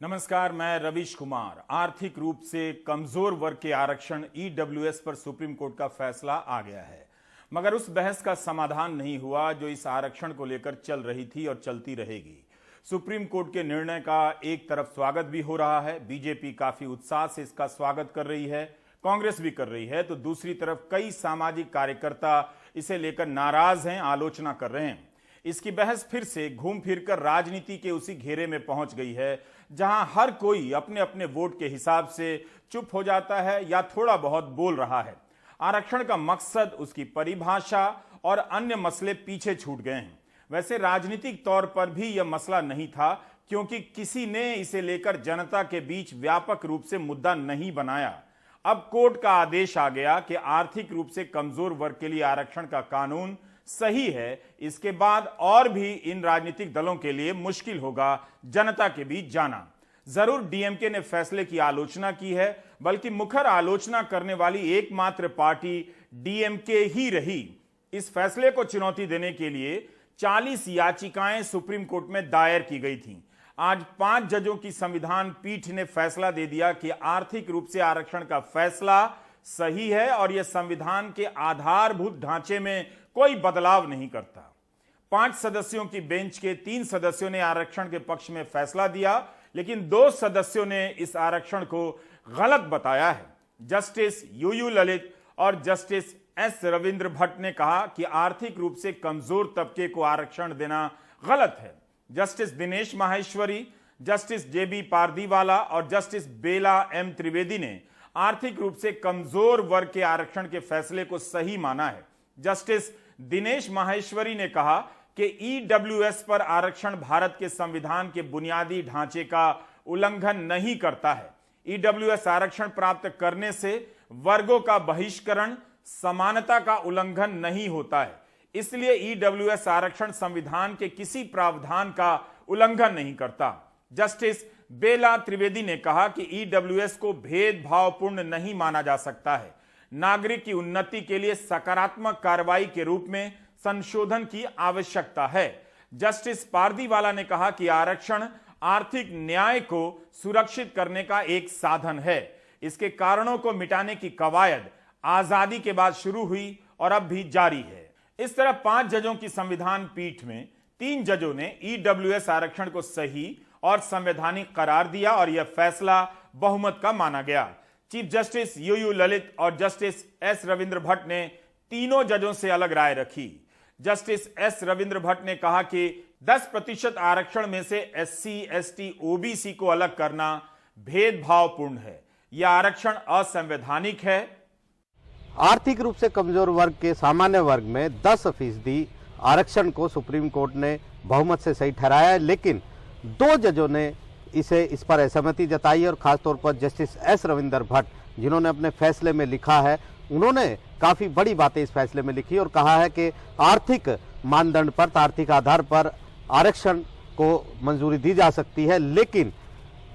नमस्कार, मैं रविश कुमार। आर्थिक रूप से कमजोर वर्ग के आरक्षण ईडब्ल्यूएस पर सुप्रीम कोर्ट का फैसला आ गया है, मगर उस बहस का समाधान नहीं हुआ जो इस आरक्षण को लेकर चल रही थी और चलती रहेगी। सुप्रीम कोर्ट के निर्णय का एक तरफ स्वागत भी हो रहा है, बीजेपी काफी उत्साह से इसका स्वागत कर रही है, कांग्रेस भी कर रही है, तो दूसरी तरफ कई सामाजिक कार्यकर्ता इसे लेकर नाराज हैं, आलोचना कर रहे हैं। इसकी बहस फिर से घूम फिरकर राजनीति के उसी घेरे में पहुंच गई है जहां हर कोई अपने अपने वोट के हिसाब से चुप हो जाता है या थोड़ा बहुत बोल रहा है। आरक्षण का मकसद, उसकी परिभाषा और अन्य मसले पीछे छूट गए हैं। वैसे राजनीतिक तौर पर भी यह मसला नहीं था, क्योंकि किसी ने इसे लेकर जनता के बीच व्यापक रूप से मुद्दा नहीं बनाया। अब कोर्ट का आदेश आ गया कि आर्थिक रूप से कमजोर वर्ग के लिए आरक्षण का कानून सही है। इसके बाद और भी इन राजनीतिक दलों के लिए मुश्किल होगा जनता के बीच जाना। जरूर डीएमके ने फैसले की आलोचना की है, बल्कि मुखर आलोचना करने वाली एकमात्र पार्टी डीएमके ही रही। इस फैसले को चुनौती देने के लिए 40 याचिकाएं सुप्रीम कोर्ट में दायर की गई थीं। आज 5 जजों की संविधान पीठ ने फैसला दे दिया कि आर्थिक रूप से आरक्षण का फैसला सही है और यह संविधान के आधारभूत ढांचे में कोई बदलाव नहीं करता। 5 सदस्यों की बेंच के 3 सदस्यों ने आरक्षण के पक्ष में फैसला दिया, लेकिन 2 सदस्यों ने इस आरक्षण को गलत बताया है। जस्टिस यूयू ललित और जस्टिस एस रविंद्र भट्ट ने कहा कि आर्थिक रूप से कमजोर तबके को आरक्षण देना गलत है। जस्टिस दिनेश माहेश्वरी, जस्टिस जेबी पारदीवाला और जस्टिस बेला एम त्रिवेदी ने आर्थिक रूप से कमजोर वर्ग के आरक्षण के फैसले को सही माना है। जस्टिस दिनेश माहेश्वरी ने कहा कि ईडब्ल्यूएस पर आरक्षण भारत के संविधान के बुनियादी ढांचे का उल्लंघन नहीं करता है। ईडब्ल्यूएस आरक्षण प्राप्त करने से वर्गों का बहिष्करण, समानता का उल्लंघन नहीं होता है। इसलिए ईडब्ल्यूएस आरक्षण संविधान के किसी प्रावधान का उल्लंघन नहीं करता। जस्टिस बेला त्रिवेदी ने कहा कि ईडब्ल्यूएस को भेदभावपूर्ण नहीं माना जा सकता है। नागरिक की उन्नति के लिए सकारात्मक कार्रवाई के रूप में संशोधन की आवश्यकता है। जस्टिस पारदीवाला ने कहा कि आरक्षण आर्थिक न्याय को सुरक्षित करने का एक साधन है। इसके कारणों को मिटाने की कवायद आजादी के बाद शुरू हुई और अब भी जारी है। इस तरह 5 जजों की संविधान पीठ में 3 जजों ने ईडब्ल्यूएस आरक्षण को सही और संवैधानिक करार दिया और यह फैसला बहुमत का माना गया। चीफ जस्टिस यूयू ललित और जस्टिस एस रविंद्र भट्ट ने तीनों जजों से अलग राय रखी। जस्टिस एस रविंद्र भट्ट ने कहा कि 10% आरक्षण में से एससी, एसटी, ओबीसी को अलग करना भेदभावपूर्ण है। यह आरक्षण असंवैधानिक है। आर्थिक रूप से कमजोर वर्ग के सामान्य वर्ग में 10% आरक्षण को सुप्रीम कोर्ट ने बहुमत से सही ठहराया है, लेकिन 2 जजों ने इस पर असहमति जताई और खासतौर पर जस्टिस एस रविंद्र भट्ट, जिन्होंने अपने फैसले में लिखा है, उन्होंने काफी बड़ी बातें इस फैसले में लिखी और कहा है कि आर्थिक मानदंड पर, आर्थिक आधार पर आरक्षण को मंजूरी दी जा सकती है, लेकिन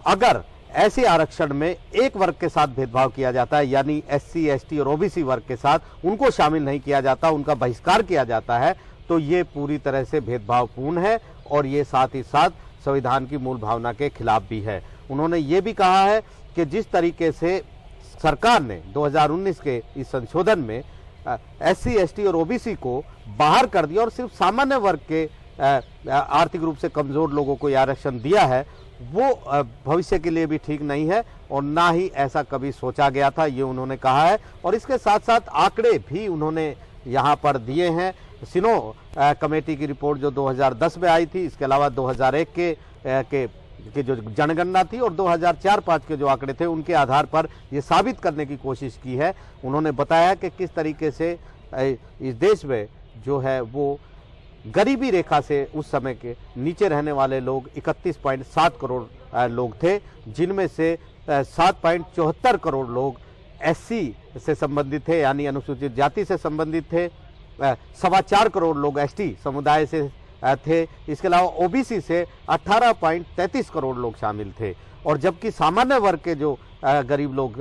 अगर ऐसे आरक्षण में एक वर्ग के साथ भेदभाव किया जाता है, यानी एससी, एसटी और ओबीसी वर्ग के साथ उनको शामिल नहीं किया जाता, उनका बहिष्कार किया जाता है, तो ये पूरी तरह से भेदभावपूर्ण है और ये साथ ही साथ संविधान की मूल भावना के खिलाफ भी है। उन्होंने ये भी कहा है कि जिस तरीके से सरकार ने 2019 के इस संशोधन में एससी, एसटी और ओबीसी को बाहर कर दिया और सिर्फ सामान्य वर्ग के आर्थिक रूप से कमजोर लोगों को आरक्षण दिया है, वो भविष्य के लिए भी ठीक नहीं है और ना ही ऐसा कभी सोचा गया था, ये उन्होंने कहा है। और इसके साथ साथ आंकड़े भी उन्होंने यहाँ पर दिए हैं। सिनो कमेटी की रिपोर्ट जो 2010 में आई थी, इसके अलावा 2001 के जो जनगणना थी और 2004-5 के जो आंकड़े थे, उनके आधार पर ये साबित करने की कोशिश की है। उन्होंने बताया कि किस तरीके से इस देश में जो है वो गरीबी रेखा से उस समय के नीचे रहने वाले लोग 31.7 करोड़ लोग थे, जिनमें से 7.74 करोड़ लोग एससी से संबंधित थे, यानी अनुसूचित जाति से संबंधित थे। 4.25 करोड़ लोग एसटी समुदाय से थे। इसके अलावा ओबीसी से 18.33 करोड़ लोग शामिल थे और जबकि सामान्य वर्ग के जो गरीब लोग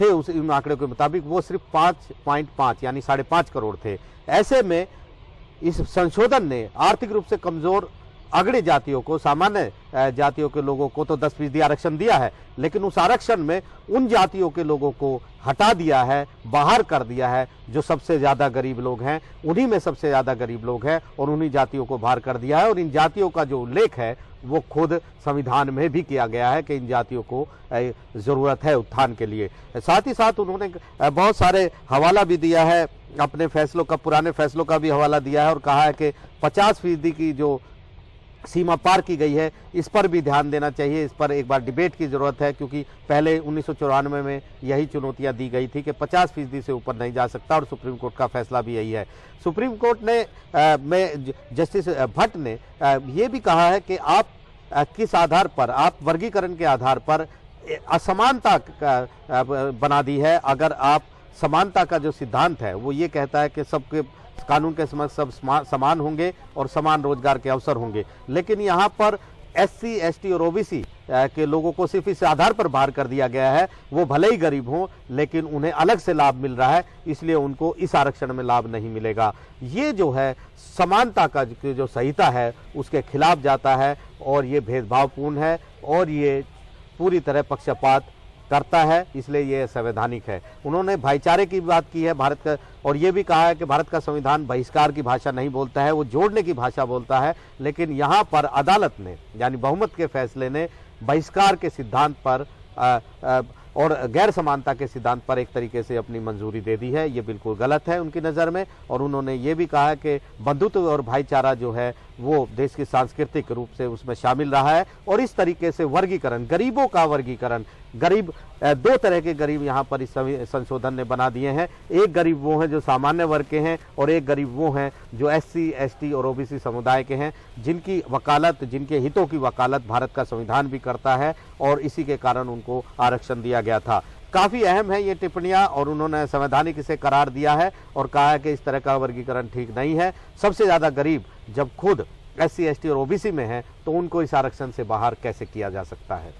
थे उस इन आंकड़े के मुताबिक वो सिर्फ 5.5 यानी 5.5 करोड़ थे। ऐसे में इस संशोधन ने आर्थिक रूप से कमजोर अगड़ी जातियों को, सामान्य जातियों के लोगों को तो 10% आरक्षण दिया है, लेकिन उस आरक्षण में उन जातियों के लोगों को हटा दिया है, बाहर कर दिया है जो सबसे ज्यादा गरीब लोग हैं। उन्हीं में सबसे ज्यादा गरीब लोग हैं और उन्हीं जातियों को बाहर कर दिया है। और इन जातियों का जो उल्लेख है वो खुद संविधान में भी किया गया है कि इन जातियों को जरूरत है उत्थान के लिए। साथ ही साथ उन्होंने बहुत सारे हवाला भी दिया है, अपने फैसलों का, पुराने फैसलों का भी हवाला दिया है और कहा है कि 50% की जो सीमा पार की गई है इस पर भी ध्यान देना चाहिए, इस पर एक बार डिबेट की जरूरत है, क्योंकि पहले 1994 में यही चुनौतियां दी गई थी कि 50% से ऊपर नहीं जा सकता और सुप्रीम कोर्ट का फैसला भी यही है। सुप्रीम कोर्ट ने में जस्टिस भट्ट ने ये भी कहा है कि आप किस आधार पर, आप वर्गीकरण के आधार पर असमानता बना दी है। अगर आप समानता का जो सिद्धांत है वो ये कहता है कि सबके कानून के समक्ष सब समान होंगे और समान रोजगार के अवसर होंगे, लेकिन यहाँ पर SC, ST और OBC के लोगों को सिर्फ इस आधार पर बाहर कर दिया गया है। वो भले ही गरीब हों लेकिन उन्हें अलग से लाभ मिल रहा है, इसलिए उनको इस आरक्षण में लाभ नहीं मिलेगा। ये जो है समानता का जो संहिता है उसके खिलाफ जाता है और ये भेदभावपूर्ण है और ये पूरी तरह पक्षपात करता है, इसलिए ये संवैधानिक है। उन्होंने भाईचारे की बात की है भारत का, और ये भी कहा है कि भारत का संविधान बहिष्कार की भाषा नहीं बोलता है, वो जोड़ने की भाषा बोलता है। लेकिन यहाँ पर अदालत ने, यानी बहुमत के फैसले ने बहिष्कार के सिद्धांत पर और गैर समानता के सिद्धांत पर एक तरीके से अपनी मंजूरी दे दी है। ये बिल्कुल गलत है उनकी नज़र में। और उन्होंने ये भी कहा है कि बंधुत्व और भाईचारा जो है वो देश की सांस्कृतिक रूप से उसमें शामिल रहा है। और इस तरीके से वर्गीकरण, गरीबों का वर्गीकरण, गरीब दो तरह के गरीब यहाँ पर इस संशोधन ने बना दिए हैं। एक गरीब वो हैं जो सामान्य वर्ग के हैं और एक गरीब वो हैं जो SC, ST और OBC समुदाय के हैं, जिनकी वकालत, जिनके हितों की वकालत भारत का संविधान भी करता है और इसी के कारण उनको आरक्षण दिया गया था। काफी अहम है ये टिप्पणियां और उन्होंने संवैधानिक इसे करार दिया है और कहा है कि इस तरह का वर्गीकरण ठीक नहीं है। सबसे ज्यादा गरीब जब खुद SC, ST और OBC में है तो उनको इस आरक्षण से बाहर कैसे किया जा सकता है।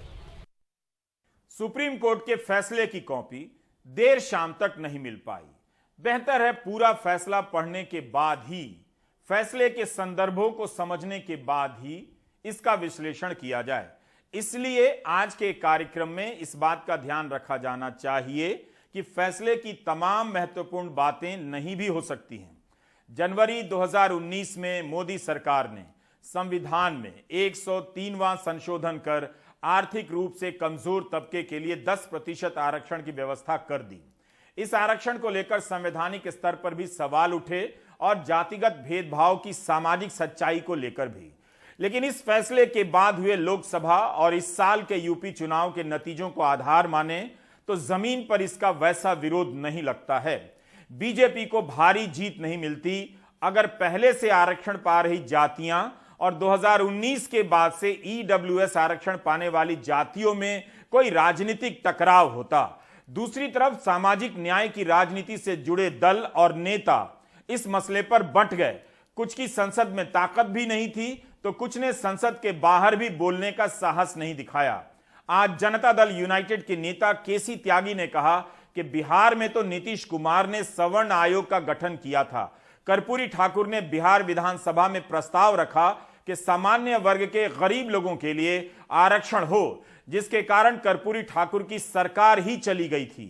सुप्रीम कोर्ट के फैसले की कॉपी देर शाम तक नहीं मिल पाई। बेहतर है पूरा फैसला पढ़ने के बाद ही, फैसले के संदर्भों को समझने के बाद ही इसका विश्लेषण किया जाए। इसलिए आज के कार्यक्रम में इस बात का ध्यान रखा जाना चाहिए कि फैसले की तमाम महत्वपूर्ण बातें नहीं भी हो सकती हैं। जनवरी 2019 में मोदी सरकार ने संविधान में 103वां संशोधन कर आर्थिक रूप से कमजोर तबके के लिए 10% आरक्षण की व्यवस्था कर दी। इस आरक्षण को लेकर संवैधानिक स्तर पर भी सवाल उठे और जातिगत भेदभाव की सामाजिक सच्चाई को लेकर भी। लेकिन इस फैसले के बाद हुए लोकसभा और इस साल के यूपी चुनाव के नतीजों को आधार माने तो जमीन पर इसका वैसा विरोध नहीं लगता है। बीजेपी को भारी जीत नहीं मिलती अगर पहले से आरक्षण पा रही जातियां और 2019 के बाद से EWS आरक्षण पाने वाली जातियों में कोई राजनीतिक टकराव होता। दूसरी तरफ सामाजिक न्याय की राजनीति से जुड़े दल और नेता इस मसले पर बंट गए। कुछ की संसद में ताकत भी नहीं थी तो कुछ ने संसद के बाहर भी बोलने का साहस नहीं दिखाया। आज जनता दल यूनाइटेड के नेता केसी त्यागी ने कहा कि बिहार में तो नीतीश कुमार ने सवर्ण आयोग का गठन किया था। कर्पूरी ठाकुर ने बिहार विधानसभा में प्रस्ताव रखा कि सामान्य वर्ग के गरीब लोगों के लिए आरक्षण हो, जिसके कारण कर्पूरी ठाकुर की सरकार ही चली गई थी।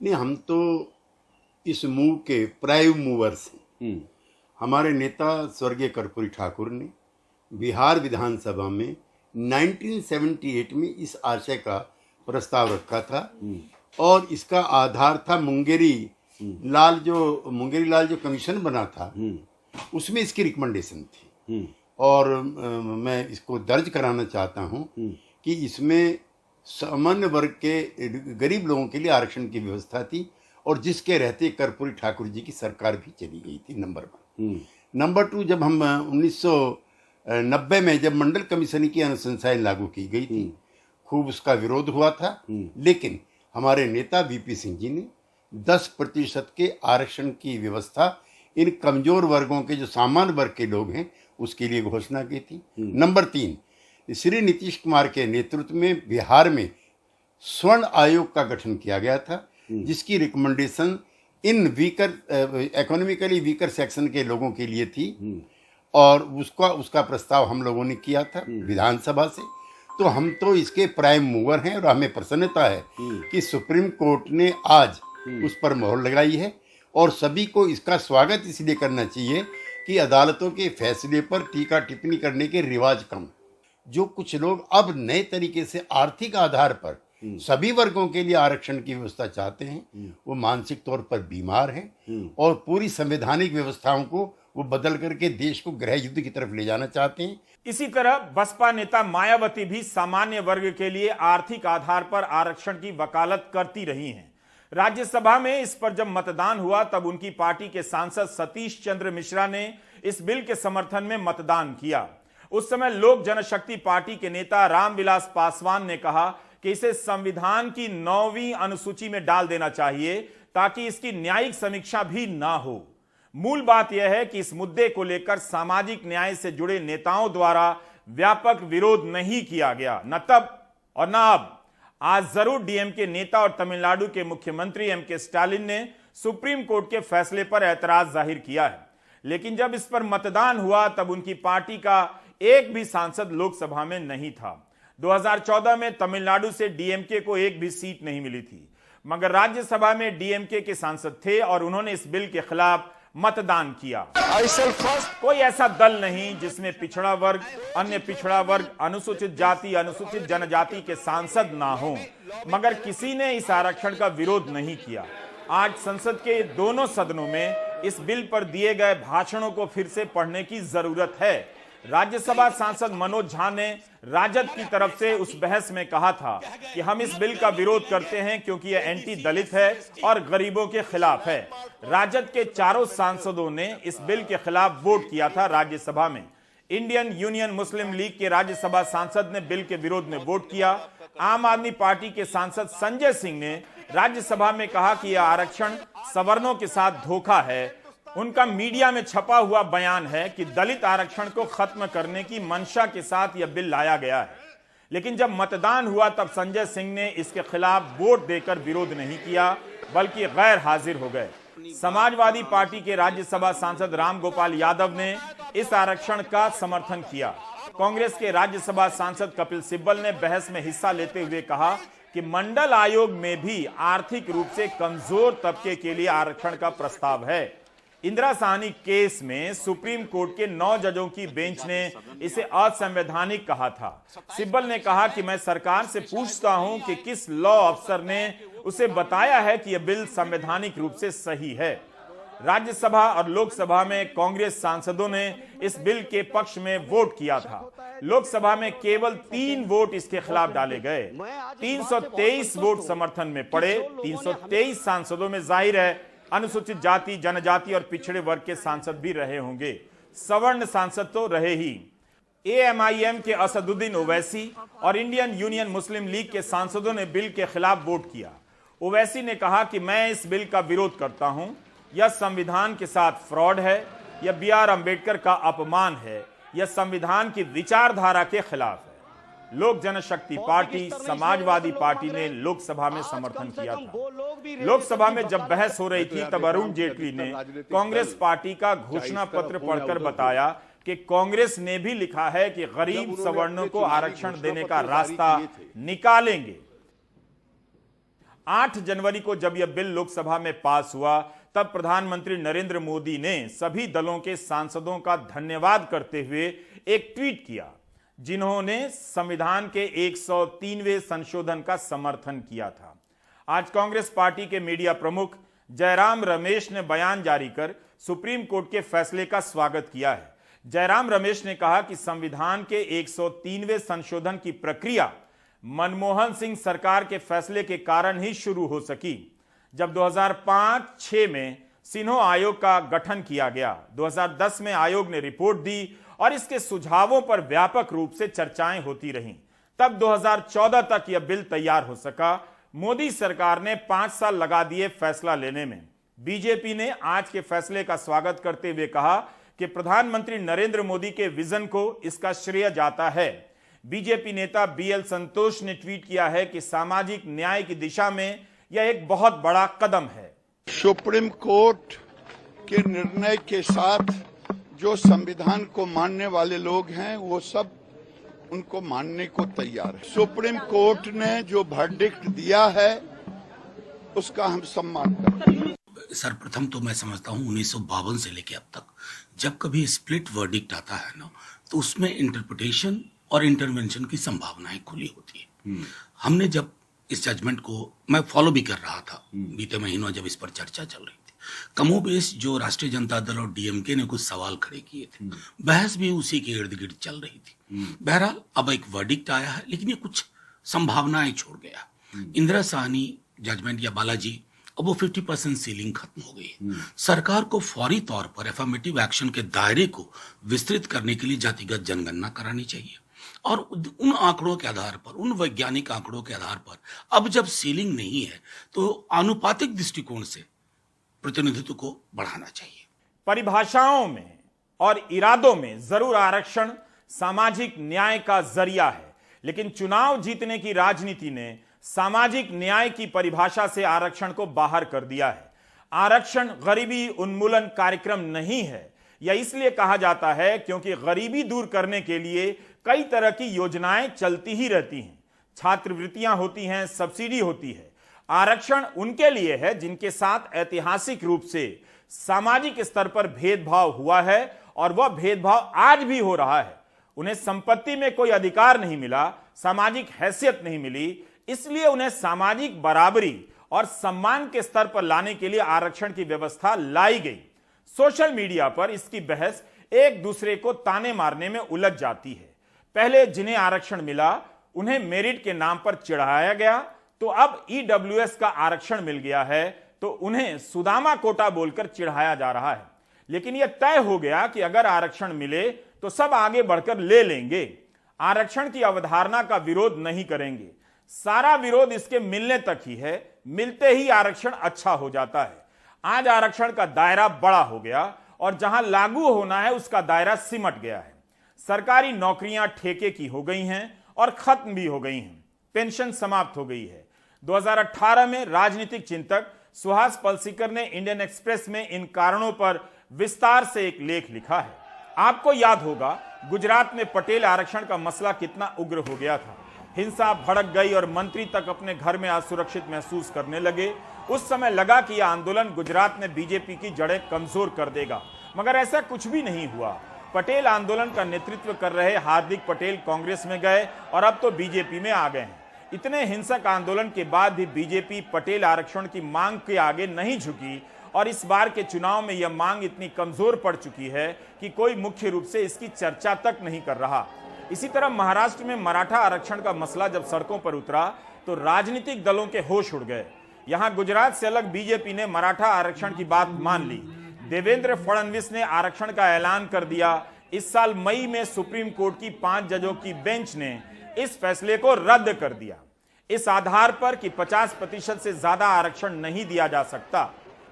नहीं, हम तो इस मूव के प्राइम मूवर्स हैं। हमारे नेता स्वर्गीय कर्पूरी ठाकुर ने बिहार विधानसभा में 1978 में इस आशय का प्रस्ताव रखा था और इसका आधार था मुंगेरी लाल जो कमीशन बना था उसमें इसकी रिकमेंडेशन थी। और मैं इसको दर्ज कराना चाहता हूं कि इसमें सामान्य वर्ग के गरीब लोगों के लिए आरक्षण की व्यवस्था थी और जिसके रहते कर्पूरी ठाकुर जी की सरकार भी चली गई थी। नंबर 1। नंबर 2, जब हम 1990 में जब मंडल कमीशन की अनुशंसाएं लागू की गई थी, खूब उसका विरोध हुआ था, लेकिन हमारे नेता VP सिंह जी ने 10% के आरक्षण की व्यवस्था इन कमजोर वर्गों के जो सामान्य वर्ग के लोग हैं उसके लिए घोषणा की थी। नंबर 3, श्री नीतीश कुमार के नेतृत्व में बिहार में स्वर्ण आयोग का गठन किया गया था, जिसकी recommendation in economically weaker section के लोगों के लिए थी और उसका प्रस्ताव हम लोगों ने किया था विधानसभा से। तो हम तो इसके प्राइम मूवर हैं और हमें प्रसन्नता है कि सुप्रीम कोर्ट ने आज उस पर मोहर लगाई है। और सभी को इसका स्वागत इसलिए करना चाहिए कि अदालतों के फैसले पर टीका टिप्पणी करने के रिवाज कम। जो कुछ लोग अब नए तरीके से आर्थिक आधार पर सभी वर्गों के लिए आरक्षण की व्यवस्था चाहते हैं, वो मानसिक तौर पर बीमार हैं और पूरी संवैधानिक व्यवस्थाओं को वो बदल करके देश को गृह युद्ध की तरफ ले जाना चाहते हैं। इसी तरह बसपा नेता मायावती भी सामान्य वर्ग के लिए आर्थिक आधार पर आरक्षण की वकालत करती रही हैं। राज्यसभा में इस पर जब मतदान हुआ तब उनकी पार्टी के सांसद सतीश चंद्र मिश्रा ने इस बिल के समर्थन में मतदान किया। उस समय लोक जनशक्ति पार्टी के नेता रामविलास पासवान ने कहा कि इसे संविधान की 9वीं अनुसूची में डाल देना चाहिए ताकि इसकी न्यायिक समीक्षा भी ना हो। मूल बात यह है कि इस मुद्दे को लेकर सामाजिक न्याय से जुड़े नेताओं द्वारा व्यापक विरोध नहीं किया गया, न तब और न अब। आज जरूर डीएमके नेता और तमिलनाडु के मुख्यमंत्री एमके स्टालिन ने सुप्रीम कोर्ट के फैसले पर ऐतराज जाहिर किया है, लेकिन जब इस पर मतदान हुआ तब उनकी पार्टी का एक भी सांसद लोकसभा में नहीं था। 2014 में तमिलनाडु से डीएमके को एक भी सीट नहीं मिली थी, मगर राज्यसभा में डीएमके के सांसद थे और उन्होंने इस बिल के खिलाफ मतदान किया। कोई ऐसा दल नहीं जिसमें पिछड़ा वर्ग, अन्य पिछड़ा वर्ग, अनुसूचित जाति, अनुसूचित जनजाति के सांसद ना हो, मगर किसी ने इस आरक्षण का विरोध नहीं किया। आज संसद के दोनों सदनों में इस बिल पर दिए गए भाषणों को फिर से पढ़ने की जरूरत है। राज्यसभा सांसद मनोज झा ने राजद की तरफ से उस बहस में कहा था कि हम इस बिल का विरोध करते हैं क्योंकि यह एंटी दलित है और गरीबों के खिलाफ है। राजद के चारों सांसदों ने इस बिल के खिलाफ वोट किया था राज्यसभा में। इंडियन यूनियन मुस्लिम लीग के राज्यसभा सांसद ने बिल के विरोध में वोट किया। आम आदमी पार्टी के सांसद संजय सिंह ने राज्यसभा में कहा कि यह आरक्षण सवर्णों के साथ धोखा है। उनका मीडिया में छपा हुआ बयान है कि दलित आरक्षण को खत्म करने की मंशा के साथ यह बिल लाया गया है, लेकिन जब मतदान हुआ तब संजय सिंह ने इसके खिलाफ वोट देकर विरोध नहीं किया बल्कि गैर हाजिर हो गए। समाजवादी पार्टी के राज्यसभा सांसद रामगोपाल यादव ने इस आरक्षण का समर्थन किया। कांग्रेस के राज्यसभा सांसद कपिल सिब्बल ने बहस में हिस्सा लेते हुए कहा कि मंडल आयोग में भी आर्थिक रूप से कमजोर तबके के लिए आरक्षण का प्रस्ताव है। इंदिरा साहनी केस में सुप्रीम कोर्ट के 9 जजों की बेंच ने इसे असंवैधानिक कहा था। सिब्बल ने कहा कि मैं सरकार से पूछता हूं कि किस लॉ अफसर ने उसे बताया है कि यह बिल संवैधानिक रूप से सही है। राज्यसभा और लोकसभा में कांग्रेस सांसदों ने इस बिल के पक्ष में वोट किया था। लोकसभा में केवल 3 वोट इसके खिलाफ डाले गए। 323 वोट समर्थन में पड़े। 323 सांसदों में जाहिर है अनुसूचित जाति, जनजाति और पिछड़े वर्ग के सांसद भी रहे होंगे, सवर्ण सांसद तो रहे ही। एएमआईएम के असदुद्दीन ओवैसी और इंडियन यूनियन मुस्लिम लीग के सांसदों ने बिल के खिलाफ वोट किया। ओवैसी ने कहा कि मैं इस बिल का विरोध करता हूं, यह संविधान के साथ फ्रॉड है, यह बीआर अंबेडकर का अपमान है, यह संविधान की विचारधारा के खिलाफ है। लोक जनशक्ति पार्टी, समाजवादी पार्टी ने लोकसभा में समर्थन किया था। लोकसभा में जब बहस हो रही थी तब अरुण जेटली ने कांग्रेस पार्टी का घोषणा पत्र पढ़कर बताया कि कांग्रेस ने भी लिखा है कि गरीब सवर्णों को आरक्षण देने का रास्ता निकालेंगे। 8 जनवरी को जब यह बिल लोकसभा में पास हुआ तब प्रधानमंत्री नरेंद्र मोदी ने सभी दलों के सांसदों का धन्यवाद करते हुए एक ट्वीट किया, जिन्होंने संविधान के 103वें संशोधन का समर्थन किया था। आज कांग्रेस पार्टी के मीडिया प्रमुख जयराम रमेश ने बयान जारी कर सुप्रीम कोर्ट के फैसले का स्वागत किया है। जयराम रमेश ने कहा कि संविधान के 103वें संशोधन की प्रक्रिया मनमोहन सिंह सरकार के फैसले के कारण ही शुरू हो सकी। जब 2005-6 में सिन्हो आयोग का गठन किया गया, 2010 में आयोग ने रिपोर्ट दी और इसके सुझावों पर व्यापक रूप से चर्चाएं होती रहीं। तब 2014 तक यह बिल तैयार हो सका। मोदी सरकार ने 5 साल लगा दिए फैसला लेने में। बीजेपी ने आज के फैसले का स्वागत करते हुए कहा कि प्रधानमंत्री नरेंद्र मोदी के विजन को इसका श्रेय जाता है। बीजेपी नेता बीएल संतोष ने ट्वीट किया है कि सामाजिक न्याय की दिशा में यह एक बहुत बड़ा कदम है। सुप्रीम कोर्ट के निर्णय के साथ जो संविधान को मानने वाले लोग हैं वो सब उनको मानने को तैयार है। सुप्रीम कोर्ट ने जो वर्डिक्ट दिया है उसका हम सम्मान करते हैं। सर्वप्रथम तो मैं समझता हूँ 1952 से लेकर अब तक जब कभी स्प्लिट वर्डिक्ट आता है ना, तो उसमें इंटरप्रिटेशन और इंटरवेंशन की संभावनाएं खुली होती है। हमने जब इस जजमेंट को मैं फॉलो भी कर रहा था बीते महीनों जब इस पर चर्चा चल रही थी, कमोबेश जो राष्ट्रीय जनता दल और डीएमके ने कुछ सवाल खड़े किए थे, बहस भी उसी के इर्द गिर्द चल रही थी। बहरहाल अब एक वर्डिक्ट आया है, लेकिन ये कुछ संभावनाएं छोड़ गया। इंदिरा साहनी जजमेंट या बालाजी, अब वो 50% सीलिंग खत्म हो गई है। सरकार को फौरी तौर पर एफर्मेटिव एक्शन के दायरे को विस्तृत करने के लिए जातिगत जनगणना करानी चाहिए और उन आंकड़ों के आधार पर, उन वैज्ञानिक आंकड़ों के आधार पर अब जब सीलिंग नहीं है तो आनुपातिक दृष्टिकोण से प्रतिनिधित्व को बढ़ाना चाहिए। परिभाषाओं में और इरादों में जरूर आरक्षण सामाजिक न्याय का जरिया है, लेकिन चुनाव जीतने की राजनीति ने सामाजिक न्याय की परिभाषा से आरक्षण को बाहर कर दिया है। आरक्षण गरीबी उन्मूलन कार्यक्रम नहीं है। यह इसलिए कहा जाता है क्योंकि गरीबी दूर करने के लिए कई तरह की योजनाएं चलती ही रहती हैं। छात्रवृत्तियां होती हैं, सब्सिडी होती है। आरक्षण उनके लिए है जिनके साथ ऐतिहासिक रूप से सामाजिक स्तर पर भेदभाव हुआ है और वह भेदभाव आज भी हो रहा है। उन्हें संपत्ति में कोई अधिकार नहीं मिला, सामाजिक हैसियत नहीं मिली, इसलिए उन्हें सामाजिक बराबरी और सम्मान के स्तर पर लाने के लिए आरक्षण की व्यवस्था लाई गई। सोशल मीडिया पर इसकी बहस एक दूसरे को ताने मारने में उलझ जाती है। पहले जिन्हें आरक्षण मिला उन्हें मेरिट के नाम पर चिढ़ाया गया, तो अब ईडब्ल्यूएस का आरक्षण मिल गया है तो उन्हें सुदामा कोटा बोलकर चिढ़ाया जा रहा है। लेकिन यह तय हो गया कि अगर आरक्षण मिले तो सब आगे बढ़कर ले लेंगे। आरक्षण की अवधारणा का विरोध नहीं करेंगे, सारा विरोध इसके मिलने तक ही है। मिलते ही आरक्षण अच्छा हो जाता है। आज आरक्षण का दायरा बड़ा हो गया और जहां लागू होना है उसका दायरा सिमट गया है। सरकारी नौकरियां ठेके की हो गई हैं और खत्म भी हो गई हैं। पेंशन समाप्त हो गई है। 2018 में राजनीतिक चिंतक सुहास पलसीकर ने इंडियन एक्सप्रेस में इन कारणों पर विस्तार से एक लेख लिखा है। आपको याद होगा गुजरात में पटेल आरक्षण का मसला कितना उग्र हो गया था। हिंसा भड़क गई और मंत्री तक अपने घर में असुरक्षित महसूस करने लगे। उस समय लगा कि यह आंदोलन गुजरात में बीजेपी की जड़ें कमजोर कर देगा, मगर ऐसा कुछ भी नहीं हुआ। पटेल आंदोलन का नेतृत्व कर रहे हार्दिक पटेल कांग्रेस में गए और अब तो बीजेपी में आ गए हैं। इतने हिंसक आंदोलन के बाद भी बीजेपी पटेल आरक्षण की मांग के आगे नहीं झुकी और इस बार के चुनाव में यह मांग इतनी कमजोर पड़ चुकी है कि कोई मुख्य रूप से इसकी चर्चा तक नहीं कर रहा। इसी तरह महाराष्ट्र में मराठा आरक्षण का मसला जब सड़कों पर उतरा तो राजनीतिक दलों के होश उड़ गए। यहां गुजरात से अलग बीजेपी ने मराठा आरक्षण की बात मान ली। देवेंद्र फडणवीस ने आरक्षण का ऐलान कर दिया। इस साल मई में सुप्रीम कोर्ट की 5 जजों की बेंच ने इस फैसले को रद्द कर दिया, इस आधार पर कि 50% से ज्यादा आरक्षण नहीं दिया जा सकता।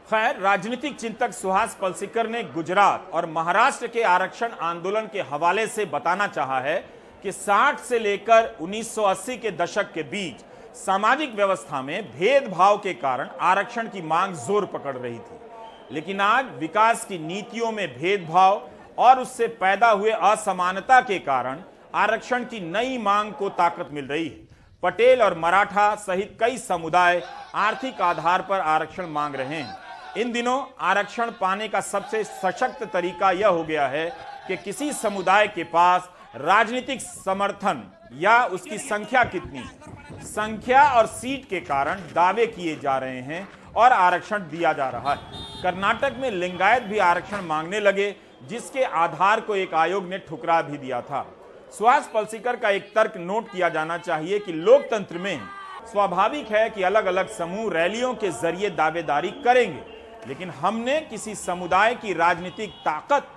खैर, राजनीतिक चिंतक सुहास पलसीकर ने गुजरात और महाराष्ट्र के आरक्षण आंदोलन के हवाले से बताना चाहा है कि 60 से लेकर 1980 के दशक के बीच सामाजिक व्यवस्था में भेदभाव के कारण आरक्षण की मांग जोर पकड़ रही थी, लेकिन आज विकास की नीतियों में भेदभाव और उससे पैदा हुए असमानता के कारण आरक्षण की नई मांग को ताकत मिल रही है। पटेल और मराठा सहित कई समुदाय आर्थिक आधार पर आरक्षण मांग रहे हैं। इन दिनों आरक्षण पाने का सबसे सशक्त तरीका यह हो गया है कि किसी समुदाय के पास राजनीतिक समर्थन या उसकी संख्या कितनी है। संख्या और सीट के कारण दावे किए जा रहे हैं और आरक्षण दिया जा रहा है। कर्नाटक में लिंगायत भी आरक्षण मांगने लगे, जिसके आधार को एक आयोग ने ठुकरा भी दिया था। सुहास पलसीकर का एक तर्क नोट किया जाना चाहिए कि लोकतंत्र में स्वाभाविक है कि अलग अलग समूह रैलियों के जरिए दावेदारी करेंगे, लेकिन हमने किसी समुदाय की राजनीतिक ताकत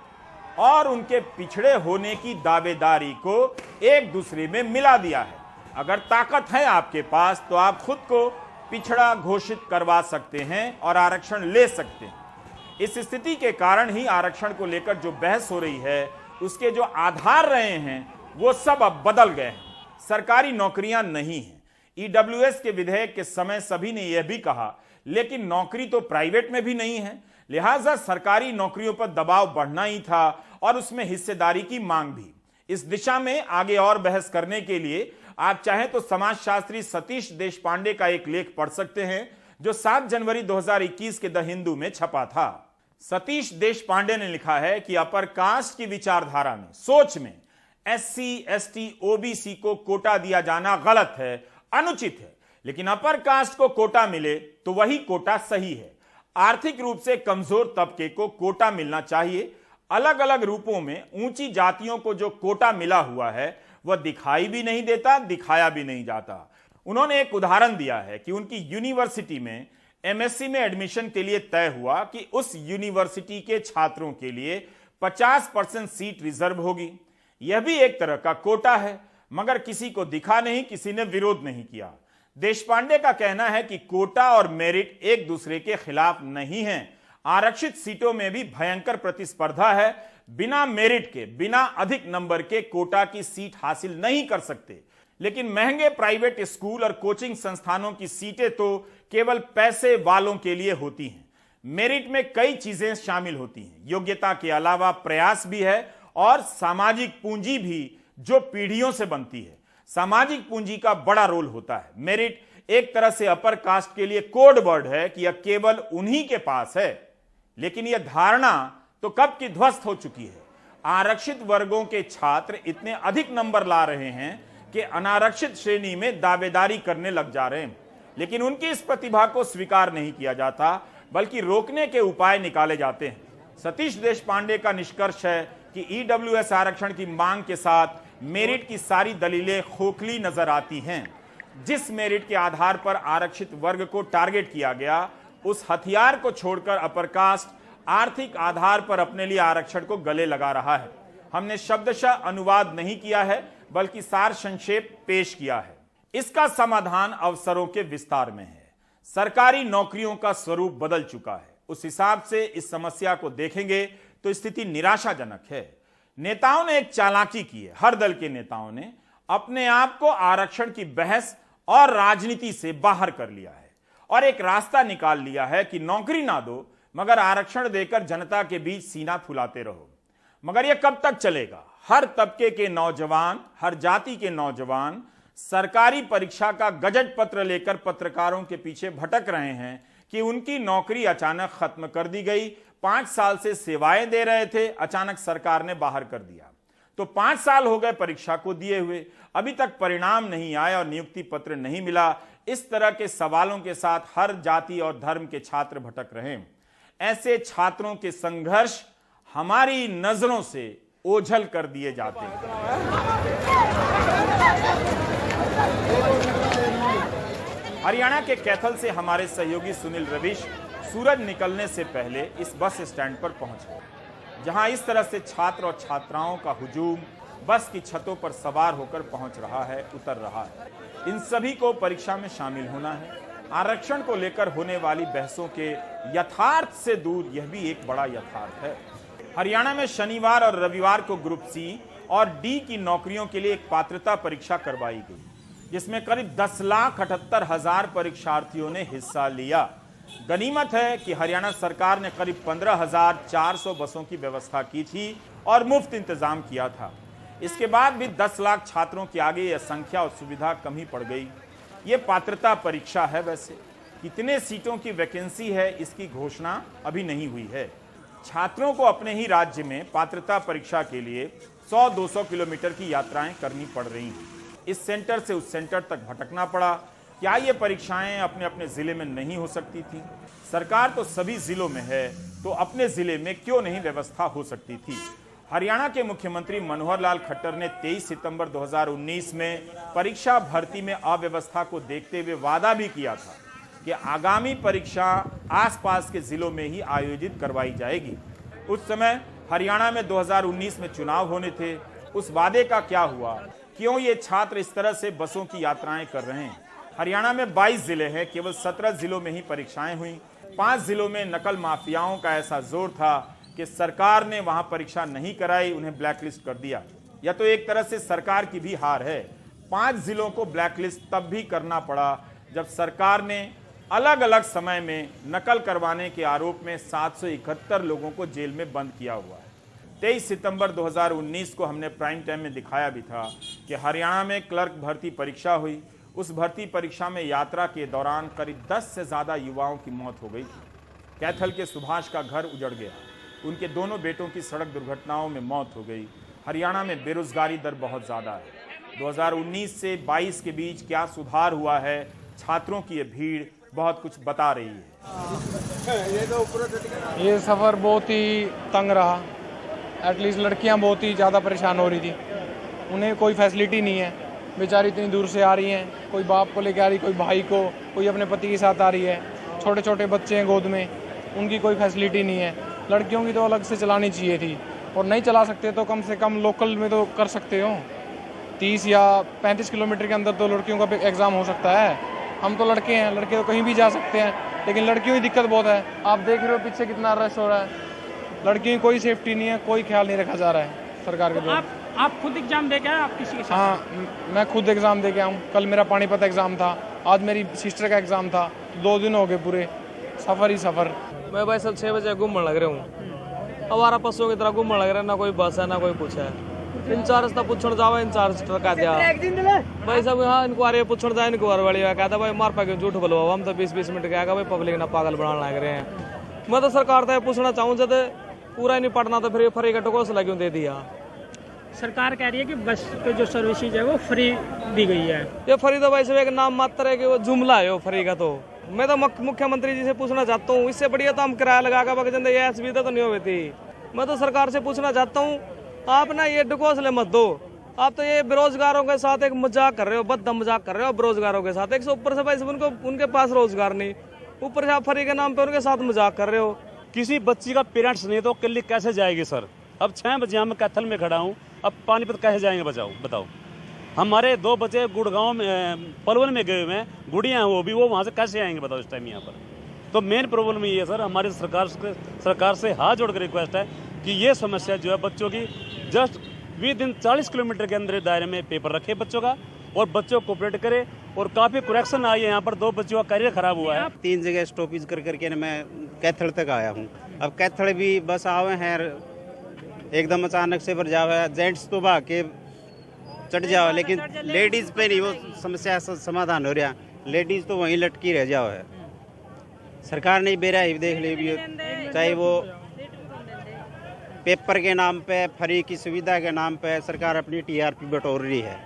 और उनके पिछड़े होने की दावेदारी को एक दूसरे में मिला दिया है। अगर ताकत है आपके पास तो आप खुद को पिछड़ा घोषित करवा सकते हैं और आरक्षण ले सकते हैं। इस स्थिति के कारण ही आरक्षण को लेकर जो बहस हो रही है उसके जो आधार रहे हैं वो सब अब बदल गए हैं। सरकारी नौकरियां नहीं हैं। ईडब्ल्यूएस के विधेयक के समय सभी ने यह भी कहा, लेकिन नौकरी तो प्राइवेट में भी नहीं है। लिहाजा सरकारी नौकरियों पर दबाव बढ़ना ही था और उसमें हिस्सेदारी की मांग भी। इस दिशा में आगे और बहस करने के लिए आप चाहें तो समाजशास्त्री सतीश देशपांडे का एक लेख पढ़ सकते हैं जो 7 जनवरी 2021 के द हिंदू में छपा था। सतीश देशपांडे ने लिखा है कि अपर कास्ट की विचारधारा में, सोच में एससी, एसटी, ओबीसी को कोटा दिया जाना गलत है, अनुचित है, लेकिन अपर कास्ट को कोटा मिले तो वही कोटा सही है। आर्थिक रूप से कमजोर तबके को कोटा मिलना चाहिए। अलग अलग रूपों में ऊंची जातियों को जो कोटा मिला हुआ है वह दिखाई भी नहीं देता, दिखाया भी नहीं जाता। उन्होंने एक उदाहरण दिया है कि उनकी यूनिवर्सिटी में एमएससी में एडमिशन के लिए तय हुआ कि उस यूनिवर्सिटी के छात्रों के लिए 50% सीट रिजर्व होगी। यह भी एक तरह का कोटा है, मगर किसी को दिखा नहीं, किसी ने विरोध नहीं किया। देशपांडे का कहना है कि कोटा और मेरिट एक दूसरे के खिलाफ नहीं है। आरक्षित सीटों में भी भयंकर प्रतिस्पर्धा है। बिना मेरिट के, बिना अधिक नंबर के कोटा की सीट हासिल नहीं कर सकते, लेकिन महंगे प्राइवेट स्कूल और कोचिंग संस्थानों की सीटें तो केवल पैसे वालों के लिए होती हैं। मेरिट में कई चीजें शामिल होती हैं। योग्यता के अलावा प्रयास भी है और सामाजिक पूंजी भी जो पीढ़ियों से बनती है। सामाजिक पूंजी का बड़ा रोल होता है। मेरिट एक तरह से अपर कास्ट के लिए कोड वर्ड है कि यह केवल उन्हीं के पास है, लेकिन यह धारणा तो कब की ध्वस्त हो चुकी है। आरक्षित वर्गों के छात्र इतने अधिक नंबर ला रहे हैं कि अनारक्षित श्रेणी में दावेदारी करने लग जा रहे हैं, लेकिन उनकी इस प्रतिभा को स्वीकार नहीं किया जाता, बल्कि रोकने के उपाय निकाले जाते हैं। सतीश देशपांडे का निष्कर्ष है कि ईडब्ल्यूएस आरक्षण की मांग के साथ मेरिट की सारी दलीलें खोखली नजर आती हैं। जिस मेरिट के आधार पर आरक्षित वर्ग को टारगेट किया गया, उस हथियार को छोड़कर अपर कास्ट आर्थिक आधार पर अपने लिए आरक्षण को गले लगा रहा है। हमने शब्दशः अनुवाद नहीं किया है, बल्कि सार संक्षेप पेश किया है। इसका समाधान अवसरों के विस्तार में है। सरकारी नौकरियों का स्वरूप बदल चुका है। उस हिसाब से इस समस्या को देखेंगे तो स्थिति निराशाजनक है। नेताओं ने एक चालाकी की है। हर दल के नेताओं ने अपने आप को आरक्षण की बहस और राजनीति से बाहर कर लिया है और एक रास्ता निकाल लिया है कि नौकरी ना दो, मगर आरक्षण देकर जनता के बीच सीना फुलाते रहो। मगर यह कब तक चलेगा? हर तबके के नौजवान, हर जाति के नौजवान सरकारी परीक्षा का गजट पत्र लेकर पत्रकारों के पीछे भटक रहे हैं कि उनकी नौकरी अचानक खत्म कर दी गई। 5 साल से सेवाएं दे रहे थे, अचानक सरकार ने बाहर कर दिया। तो 5 साल हो गए परीक्षा को दिए हुए, अभी तक परिणाम नहीं आया और नियुक्ति पत्र नहीं मिला। इस तरह के सवालों के साथ हर जाति और धर्म के छात्र भटक रहे हैं। ऐसे छात्रों के संघर्ष हमारी नजरों से ओझल कर दिए जाते हैं। हरियाणा के कैथल से हमारे सहयोगी सुनील रविश सूरज निकलने से पहले इस बस स्टैंड पर पहुंचे, जहां इस तरह से छात्र और छात्राओं का हुजूम बस की छतों पर सवार होकर पहुंच रहा है, उतर रहा है। इन सभी को परीक्षा में शामिल होना है। आरक्षण को लेकर होने वाली बहसों के यथार्थ से दूर यह भी एक बड़ा यथार्थ है। हरियाणा में शनिवार और रविवार को ग्रुप सी और डी की नौकरियों के लिए एक पात्रता परीक्षा करवाई गई, जिसमें करीब 10,78,000 परीक्षार्थियों ने हिस्सा लिया। गनीमत है कि हरियाणा सरकार ने करीब 15,400 बसों की व्यवस्था की थी और मुफ्त इंतजाम किया था। इसके बाद भी 10 लाख छात्रों के आगे यह संख्या और सुविधा कम ही पड़ गई। ये पात्रता परीक्षा है। वैसे कितने सीटों की वैकेंसी है, इसकी घोषणा अभी नहीं हुई है। छात्रों को अपने ही राज्य में पात्रता परीक्षा के लिए 100-200 किलोमीटर की यात्राएं करनी पड़ रही हैं। इस सेंटर से उस सेंटर तक भटकना पड़ा। क्या ये परीक्षाएं अपने अपने जिले में नहीं हो सकती थी? सरकार तो सभी जिलों में है, तो अपने जिले में क्यों नहीं व्यवस्था हो सकती थी? हरियाणा के मुख्यमंत्री मनोहर लाल खट्टर ने 23 सितंबर 2019 में परीक्षा भर्ती में अव्यवस्था को देखते हुए वादा भी किया था कि आगामी परीक्षा आसपास के जिलों में ही आयोजित करवाई जाएगी। उस समय हरियाणा में 2019 में चुनाव होने थे। उस वादे का क्या हुआ? क्यों ये छात्र इस तरह से बसों की यात्राएं कर रहे हैं? हरियाणा में 22 जिले हैं, केवल 17 जिलों में ही परीक्षाएं हुई। 5 जिलों में नकल माफियाओं का ऐसा जोर था कि सरकार ने वहां परीक्षा नहीं कराई, उन्हें ब्लैकलिस्ट कर दिया। यह तो एक तरह से सरकार की भी हार है। 5 जिलों को ब्लैकलिस्ट तब भी करना पड़ा जब सरकार ने अलग अलग समय में नकल करवाने के आरोप में 771 लोगों को जेल में बंद किया हुआ है। 23 सितंबर 2019 को हमने प्राइम टाइम में दिखाया भी था कि हरियाणा में क्लर्क भर्ती परीक्षा हुई। उस भर्ती परीक्षा में यात्रा के दौरान करीब 10 से ज़्यादा युवाओं की मौत हो गई थी। कैथल के सुभाष का घर उजड़ गया, उनके दोनों बेटों की सड़क दुर्घटनाओं में मौत हो गई। हरियाणा में बेरोजगारी दर बहुत ज़्यादा है। 2019 से 22 के बीच क्या सुधार हुआ है, छात्रों की ये भीड़ बहुत कुछ बता रही है। ये सफ़र बहुत ही तंग रहा। एटलीस्ट लड़कियां बहुत ही ज़्यादा परेशान हो रही थी, उन्हें कोई फैसिलिटी नहीं है। बेचारी इतनी दूर से आ रही हैं, कोई बाप को लेके आ रही, कोई भाई को, कोई अपने पति के साथ आ रही है। छोटे छोटे बच्चे हैं गोद में, उनकी कोई फैसिलिटी नहीं है। लड़कियों की तो अलग से चलानी चाहिए थी, और नहीं चला सकते तो कम से कम लोकल में तो कर सकते हो। 30 या 35 किलोमीटर के अंदर तो लड़कियों का एग्ज़ाम हो सकता है। हम तो लड़के हैं, लड़के तो कहीं भी जा सकते हैं, लेकिन लड़कियों की दिक्कत बहुत है। आप देख रहे हो पीछे कितना रश हो रहा है। लड़कियों की कोई सेफ्टी नहीं है, कोई ख्याल नहीं रखा जा रहा है सरकार के द्वारा। आप खुद एग्जाम दे के आए? आप किसी के साथ? हाँ, मैं खुद एग्ज़ाम दे के आऊँ। कल मेरा पानीपत एग्ज़ाम था, आज मेरी सिस्टर का एग्ज़ाम था। 2 दिन हो गए पूरे सफ़र ही सफ़र। मैं भाई सब 6 बजे घूमने लग रहा हूँ, हमारा पशुओं की तरह घूमने लग रहा है। ना कोई बस है ना कोई कुछ है। इंचार्ज था पूछने जावा, इंचार्ज टरका दिया भाई सब। हाँ, इंक्वायरी पूछने जाए, इंक्वायरी वाली कहता भाई मार पाके झूठ बोलो, हम तो 20-20 मिनट के आएगा भाई, पब्लिक ना पागल बनाने लग रहे हैं। मैं तो सरकार से पूछना चाहूँ, जब पूरा ही नहीं पढ़ना तो फिर फ्री का टकोसला क्यों दे दिया? सरकार कह रही है कि बस पे जो सर्विसेज है वो फ्री दी गई है। ये फ्री तो भाई सब एक नाम मात्र है कि वो जुमला है वो फ्री का। तो मैं तो मुख्यमंत्री जी से पूछना चाहता हूँ, इससे बढ़िया तो हम किराया लगा कर ये असुविधा तो नहीं हो थी। मैं तो सरकार से पूछना चाहता हूँ, आप ना ये ढकोसले मत दो। आप तो ये बेरोजगारों के साथ एक मजाक कर रहे हो, बददम मजाक कर रहे हो बेरोजगारों के साथ। एक सौ ऊपर से भाई उनके पास रोजगार नहीं, ऊपर से आप फ्री के नाम पे उनके साथ मजाक कर रहे हो। किसी बच्ची का पेरेंट्स नहीं तो किल्ली कैसे जाएगी सर? अब 6 बजे मैं कैथल में खड़ा हूँ, अब पानीपत कैसे जाएंगे बताओ। हमारे 2 बच्चे गुड़गांव में पलवल में गए हुए हैं, गुड़िया हैं वो वहाँ से कैसे आएंगे बताओ इस टाइम यहाँ पर? तो मेन प्रॉब्लम ये है सर, हमारी सरकार से हाथ जोड़कर रिक्वेस्ट है कि ये समस्या जो है बच्चों की जस्ट विदिन 40 किलोमीटर के अंदर दायरे में पेपर रखे बच्चों का, और बच्चों को कोऑपरेट करे। और काफ़ी करेक्शन आई है यहाँ पर, 2 बच्चों का करियर खराब हुआ है। 3 जगह स्टॉपेज करके मैं कैथल तक आया हूँ। अब कैथल भी बस आवे हैं एकदम अचानक से भर जावे, जेंट्स तो भाग के चढ़ जाओ, लेकिन लेडीज़ पे नहीं वो समस्या समाधान हो रहा। लेडीज़ तो वहीं लटकी रह जाओ है। सरकार ने बेराही देख ली भी, चाहे वो पेपर के नाम पे, फ्री की सुविधा के नाम पे सरकार अपनी टीआरपी बटोर रही है,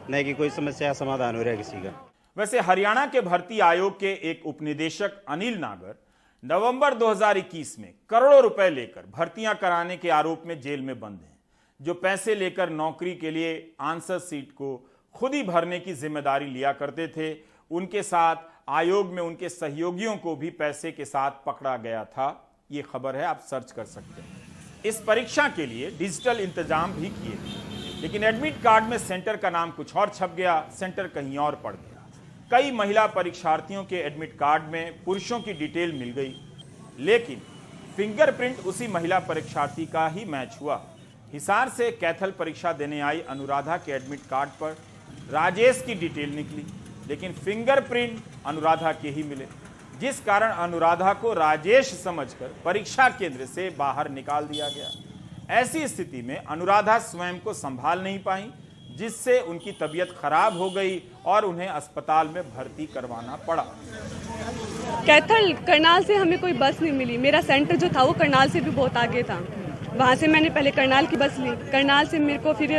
नहीं कि कोई समस्या समाधान हो रहा है किसी का। वैसे हरियाणा के भर्ती आयोग के एक उपनिदेशक अनिल नागर नवंबर 2021 में करोड़ों रुपए लेकर भर्तियां कराने के आरोप में जेल में बंद हैं। जो पैसे लेकर नौकरी के लिए आंसर सीट को खुद ही भरने की जिम्मेदारी लिया करते थे, उनके साथ आयोग में उनके सहयोगियों को भी पैसे के साथ पकड़ा गया था। ये खबर है, आप सर्च कर सकते हैं। इस परीक्षा के लिए डिजिटल इंतजाम भी किए थे, लेकिन एडमिट कार्ड में सेंटर का नाम कुछ और छप गया, सेंटर कहीं और पड़ गया। कई महिला परीक्षार्थियों के एडमिट कार्ड में पुरुषों की डिटेल मिल गई, लेकिन फिंगरप्रिंट उसी महिला परीक्षार्थी का ही मैच हुआ। हिसार से कैथल परीक्षा देने आई अनुराधा के एडमिट कार्ड पर राजेश की डिटेल निकली, लेकिन फिंगरप्रिंट अनुराधा के ही मिले, जिस कारण अनुराधा को राजेश समझकर परीक्षा केंद्र से बाहर निकाल दिया गया। ऐसी स्थिति में अनुराधा स्वयं को संभाल नहीं पाई, जिससे उनकी तबीयत खराब हो गई और उन्हें अस्पताल में भर्ती करवाना पड़ा। कैथल करनाल से हमें कोई बस नहीं मिली। मेरा सेंटर जो था वो करनाल से भी बहुत आगे था। वहाँ से मैंने पहले करनाल की बस ली, करनाल से मेरे को फिर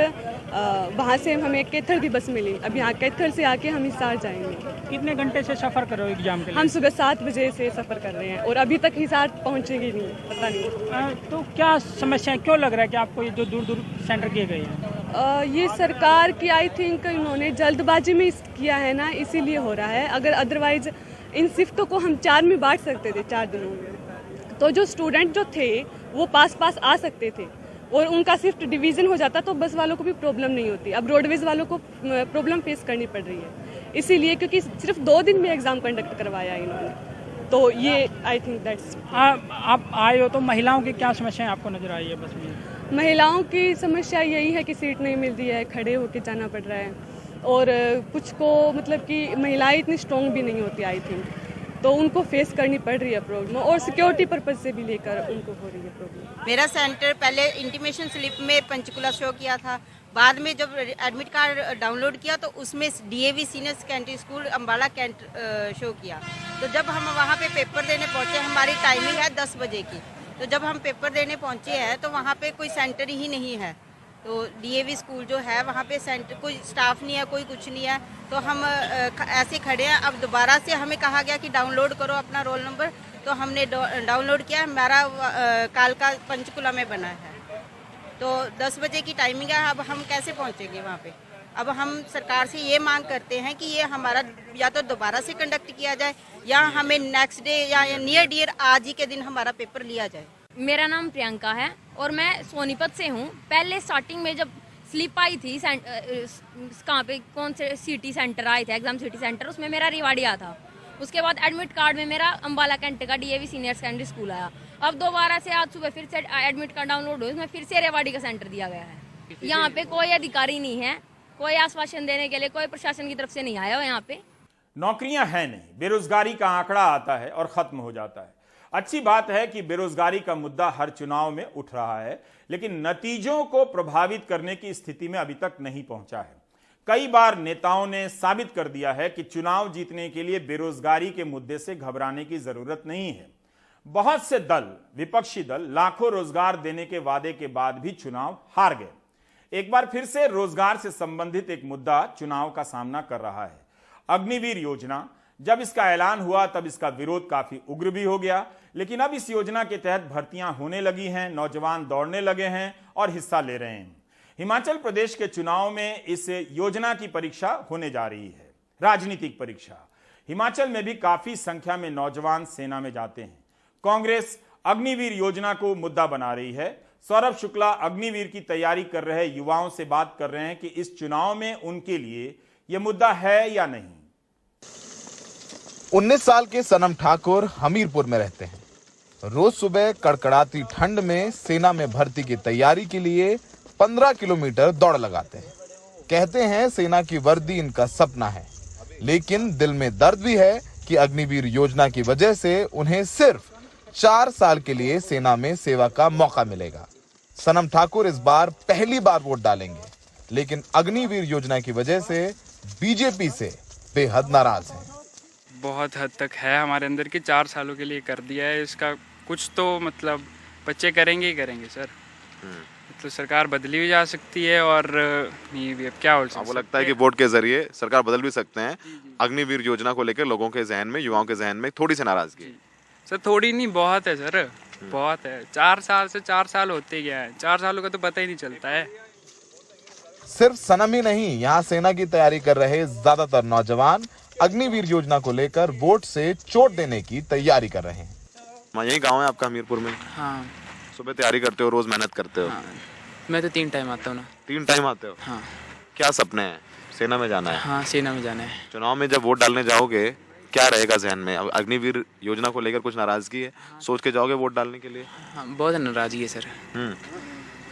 वहाँ से हमें कैथल की बस मिली। अब यहाँ कैथल से आके हम हिसार जाएंगे। कितने घंटे से सफ़र कर रहे हो एग्जाम के लिए? हम सुबह 7 बजे से सफ़र कर रहे हैं और अभी तक हिसार पहुँचेंगे नहीं, पता नहीं। तो क्या समस्या, क्यों लग रहा है कि आपको ये जो दूर दूर सेंटर किए गए हैं? ये सरकार की आई थिंक इन्होंने जल्दबाजी में किया है ना, इसीलिए हो रहा है। अगर अदरवाइज इन शिफ्टों को हम 4 में बांट सकते थे, 4 दिनों में, तो जो स्टूडेंट जो थे वो पास आ सकते थे और उनका शिफ्ट डिवीज़न हो जाता तो बस वालों को भी प्रॉब्लम नहीं होती। अब रोडवेज वालों को प्रॉब्लम फेस करनी पड़ रही है, इसीलिए क्योंकि सिर्फ 2 दिन में एग्ज़ाम कंडक्ट करवाया इन्होंने। तो ये आई थिंक दैट्स। आप आए हो तो महिलाओं की क्या समस्याएं आपको नजर आई है बस में? महिलाओं की समस्या यही है कि सीट नहीं मिल रही है, खड़े होके जाना पड़ रहा है, और कुछ को मतलब कि महिलाएं इतनी स्ट्रॉन्ग भी नहीं होती आई थिंक। तो उनको फेस करनी पड़ रही है प्रॉब्लम, और सिक्योरिटी पर्पज से भी लेकर उनको हो रही है प्रॉब्लम। मेरा सेंटर पहले इंटीमेशन स्लिप में पंचकुला शो किया था, बाद में जब एडमिट कार्ड डाउनलोड किया तो उसमें DAV senior secondary school Ambala cantt show किया। तो जब हम वहाँ पे पेपर देने पहुँचे, हमारी टाइमिंग है 10 बजे की, तो जब हम पेपर देने पहुँचे हैं तो वहाँ पे कोई सेंटर ही नहीं है। तो DAV स्कूल जो है वहाँ पे सेंटर कोई स्टाफ नहीं है, कोई कुछ नहीं है, तो हम ऐसे खड़े हैं। अब दोबारा से हमें कहा गया कि डाउनलोड करो अपना रोल नंबर, तो हमने डाउनलोड किया। हमारा कालका पंचकुला में बना है, तो 10 बजे की टाइमिंग है। अब हम कैसे पहुँचेंगे वहाँ पे? अब हम सरकार से ये मांग करते हैं कि ये हमारा या तो दोबारा से कंडक्ट किया जाए, या हमें नेक्स्ट डे या नियर डियर आज ही के दिन हमारा पेपर लिया जाए। मेरा नाम प्रियंका है और मैं सोनीपत से हूँ। पहले स्टार्टिंग में जब स्लिप आई थी कहाँ पे कौन से सिटी सेंटर आए थे, एग्जाम सिटी सेंटर, उसमें मेरा रेवाड़िया था। उसके बाद एडमिट कार्ड में मेरा अम्बाला कैंट का DAV सीनियर सेकेंडरी स्कूल आया। अब दोबारा से आज सुबह फिर से एडमिट कार्ड डाउनलोड हुआ, उसमें फिर से रेवाड़ी का सेंटर दिया गया है। यहाँ पे कोई अधिकारी नहीं है, कोई आश्वासन देने के लिए कोई प्रशासन की तरफ से नहीं आया हो। यहाँ पे नौकरियां हैं नहीं, बेरोजगारी का आंकड़ा आता है और खत्म हो जाता है। अच्छी बात है कि बेरोजगारी का मुद्दा हर चुनाव में उठ रहा है, लेकिन नतीजों को प्रभावित करने की स्थिति में अभी तक नहीं पहुंचा है। कई बार नेताओं ने साबित कर दिया है कि चुनाव जीतने के लिए बेरोजगारी के मुद्दे से घबराने की जरूरत नहीं है। बहुत से दल, विपक्षी दल, लाखों रोजगार देने के वादे के बाद भी चुनाव हार गए। एक बार फिर से रोजगार से संबंधित एक मुद्दा चुनाव का सामना कर रहा है, अग्निवीर योजना। जब इसका ऐलान हुआ तब इसका विरोध काफी उग्र भी हो गया, लेकिन अब इस योजना के तहत भर्तियां होने लगी हैं, नौजवान दौड़ने लगे हैं और हिस्सा ले रहे हैं। हिमाचल प्रदेश के चुनाव में इस योजना की परीक्षा होने जा रही है, राजनीतिक परीक्षा। हिमाचल में भी काफी संख्या में नौजवान सेना में जाते हैं। कांग्रेस अग्निवीर योजना को मुद्दा बना रही है। सौरभ शुक्ला अग्निवीर की तैयारी कर रहे युवाओं से बात कर रहे हैं कि इस चुनाव में उनके लिए यह मुद्दा है या नहीं। 19 साल के सनम ठाकुर हमीरपुर में रहते हैं। रोज सुबह कड़कड़ाती ठंड में सेना में भर्ती की तैयारी के लिए 15 किलोमीटर दौड़ लगाते हैं। कहते हैं सेना की वर्दी इनका सपना है, लेकिन दिल में दर्द भी है कि अग्निवीर योजना की वजह से उन्हें सिर्फ 4 साल के लिए सेना में सेवा का मौका मिलेगा। सनम ठाकुर इस बार पहली बार वोट डालेंगे, लेकिन अग्निवीर योजना की वजह से बीजेपी से बेहद नाराज हैं। बहुत हद तक है हमारे अंदर की 4 सालों के लिए कर दिया है। इसका कुछ तो मतलब बच्चे करेंगे ही करेंगे सर। मतलब सरकार बदली भी जा सकती है और नहीं भी, अब क्या हो सकता है। आपको लगता है कि वोट के जरिए सरकार बदल भी सकते हैं? अग्निवीर योजना को लेकर लोगों के जहन में, युवाओं के जहन में थोड़ी सी नाराजगी सर? थोड़ी नहीं, बहुत है सर, बहुत है। 4 साल से 4 साल होते गया है, 4 सालों का तो पता ही नहीं चलता है। सिर्फ सनम ही नहीं, यहाँ सेना की तैयारी कर रहे ज्यादातर नौजवान अग्निवीर योजना को लेकर वोट से चोट देने की तैयारी कर रहे हैं। यही गांव है आपका हमीरपुर में? हाँ। सुबह तैयारी करते हो, रोज मेहनत करते हो? हाँ। मैं तो 3 टाइम आता हूँ ना। 3 टाइम आते हो? हाँ। क्या सपने हैं? सेना में जाना है? हाँ, सेना में जाना है। चुनाव में जब वोट डालने जाओगे क्या रहेगा जहन में? अग्निवीर योजना को लेकर कुछ नाराजगी है? सोच के जाओगे वोट डालने के लिए? हाँ, बहुत नाराजगी है सर।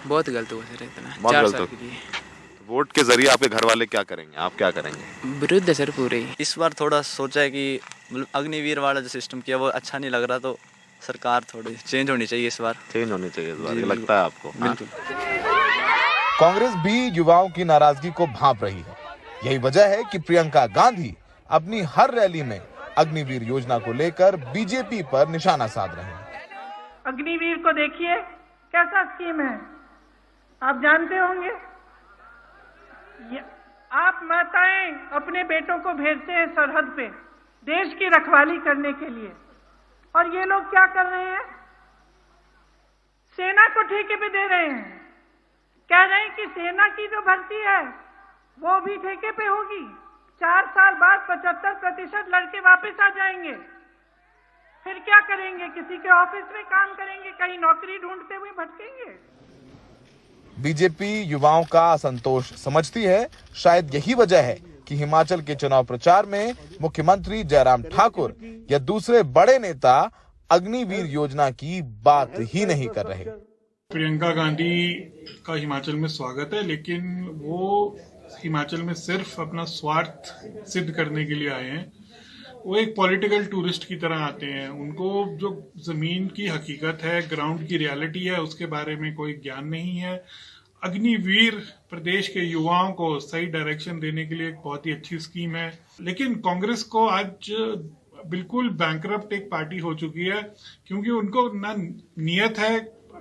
बहुत गलत हुआ सर, इतना बहुत 4 गलत साल हो। के लिए। वोट के जरिए आपके घर वाले क्या करेंगे, आप क्या करेंगे? विरुद्ध है सर पूरे। इस बार थोड़ा सोचा है कि मतलब अग्निवीर वाला जो सिस्टम किया वो अच्छा नहीं लग रहा, तो सरकार थोड़ी चेंज होनी चाहिए इस बार। चेंज होनी चाहिए इस बार, ये लगता है आपको? बिल्कुल। कांग्रेस भी युवाओं की नाराजगी को भांप रही है। यही वजह है कि प्रियंका गांधी अपनी हर रैली में अग्निवीर योजना को लेकर बीजेपी पर निशाना साध रहे हैं। अग्निवीर को देखिए कैसा स्कीम है, आप जानते होंगे। आप माताएं अपने बेटों को भेजते हैं सरहद पे देश की रखवाली करने के लिए, और ये लोग क्या कर रहे हैं? सेना को ठेके पे दे रहे हैं। कह रहे हैं कि सेना की जो भर्ती है वो भी ठेके पे होगी। 4 साल बाद 75% लड़के वापस आ जाएंगे। फिर क्या करेंगे? किसी के ऑफिस में काम करेंगे, कहीं नौकरी ढूंढते हुए भटकेंगे। बीजेपी युवाओं का असंतोष समझती है। शायद यही वजह है कि हिमाचल के चुनाव प्रचार में मुख्यमंत्री जयराम ठाकुर या दूसरे बड़े नेता अग्निवीर योजना की बात ही नहीं कर रहे। प्रियंका गांधी का हिमाचल में स्वागत है, लेकिन वो हिमाचल में सिर्फ अपना स्वार्थ सिद्ध करने के लिए आए हैं। वो एक पॉलिटिकल टूरिस्ट की तरह आते हैं। उनको जो जमीन की हकीकत है, ग्राउंड की रियलिटी है, उसके बारे में कोई ज्ञान नहीं है। अग्निवीर प्रदेश के युवाओं को सही डायरेक्शन देने के लिए एक बहुत ही अच्छी स्कीम है, लेकिन कांग्रेस को आज बिल्कुल बैंकरप्ट एक पार्टी हो चुकी है, क्योंकि उनको ना नियत है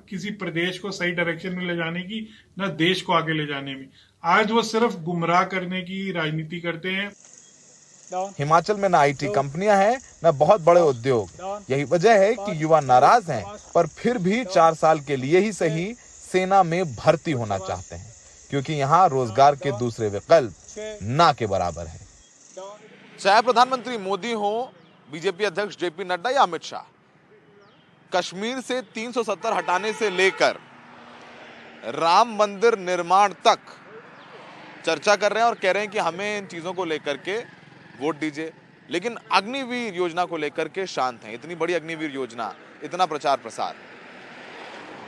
किसी प्रदेश को सही डायरेक्शन में ले जाने की, ना देश को आगे ले जाने में। आज वो सिर्फ गुमराह करने की राजनीति करते हैं। हिमाचल में ना आईटी कंपनियां हैं, ना बहुत बड़े उद्योग। यही वजह है कि युवा नाराज हैं, पर फिर भी 4 साल के लिए ही सही सेना में भर्ती होना चाहते हैं, क्योंकि यहाँ रोजगार के दूसरे विकल्प ना के बराबर है। चाहे प्रधानमंत्री मोदी हो, बीजेपी अध्यक्ष जेपी नड्डा या अमित शाह, कश्मीर से 370 हटाने से लेकर राम मंदिर निर्माण तक चर्चा कर रहे हैं और कह रहे हैं कि हमें इन चीजों को लेकर के वोट दीजिए, लेकिन अग्निवीर योजना को लेकर के शांत हैं। इतनी बड़ी अग्निवीर योजना, इतना प्रचार प्रसार।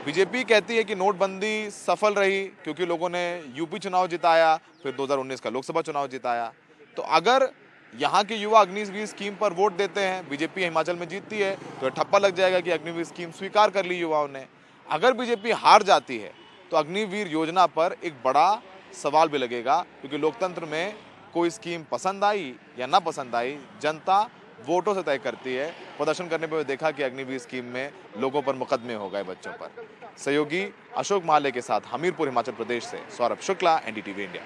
बीजेपी कहती है कि नोटबंदी सफल रही क्योंकि लोगों ने यूपी चुनाव जिताया, फिर 2019 का लोकसभा चुनाव जिताया। तो अगर यहाँ के युवा अग्निवीर स्कीम पर वोट देते हैं, बीजेपी हिमाचल में जीतती है, तो ठप्पा लग जाएगा कि अग्निवीर स्कीम स्वीकार कर ली युवाओं ने। अगर बीजेपी हार जाती है तो अग्निवीर योजना पर एक बड़ा सवाल भी लगेगा, क्योंकि लोकतंत्र में कोई स्कीम पसंद आई या ना पसंद आई, जनता वोटों से तय करती है। प्रदर्शन करने पर देखा कि अग्निवीर स्कीम में लोगों पर मुकदमे हो गए, बच्चों पर। सहयोगी अशोक माले के साथ हमीरपुर हिमाचल प्रदेश से सौरभ शुक्ला, एनडीटीवी इंडिया।